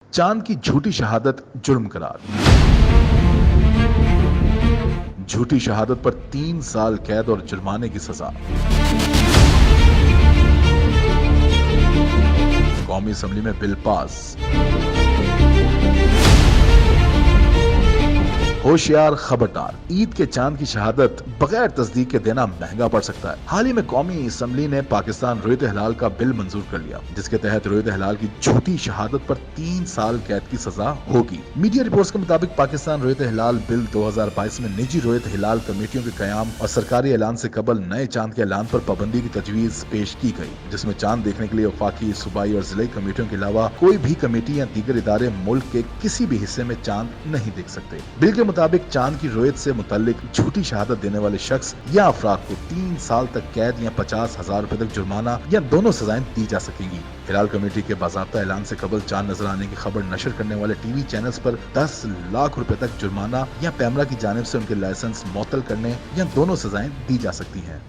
चांद की झूठी शहादत जुर्म करार। झूठी शहादत पर 3 साल कैद और जुर्माने की सजा। कौमी असेंबली में बिल पास। होशियार खबरदार, ईद के चांद की शहादत बगैर तस्दीक के देना महंगा पड़ सकता है। हाल ही में कौमी असेंबली ने पाकिस्तान रोयत हिलाल का बिल मंजूर कर लिया, जिसके तहत रोयत हिलाल की झूठी शहादत पर 3 साल कैद की सजा होगी। मीडिया रिपोर्ट्स के मुताबिक पाकिस्तान रोयत हिलाल बिल 2022 में निजी रोयत हिलाल कमेटियों के कयाम और सरकारी ऐलान से कबल नए चांद के ऐलान पर पाबंदी की तजवीज पेश की गई, जिसमें चांद देखने के लिए वफाकी, सूबाई और जिले कमेटियों के अलावा कोई भी कमेटी या दीगर इदारे मुल्क के किसी भी हिस्से में चांद नहीं देख सकते। बिल के मुताबिक चांद की रोयत से मुतल्लिक झूठी शहादत देने वाले शख्स या अफराद को 3 साल तक कैद या 50,000 रुपए तक जुर्माना या दोनों सजाएं दी जा सकेंगी। हिलाल कमेटी के बाज़ाब्ता ऐलान से कबल चांद नजर आने की खबर नशर करने वाले टीवी चैनल्स पर 10 लाख रुपए तक जुर्माना या पैमरा की जानिब से उनके लाइसेंस मुअत्तल करने या दोनों सजाएं दी जा सकती हैं।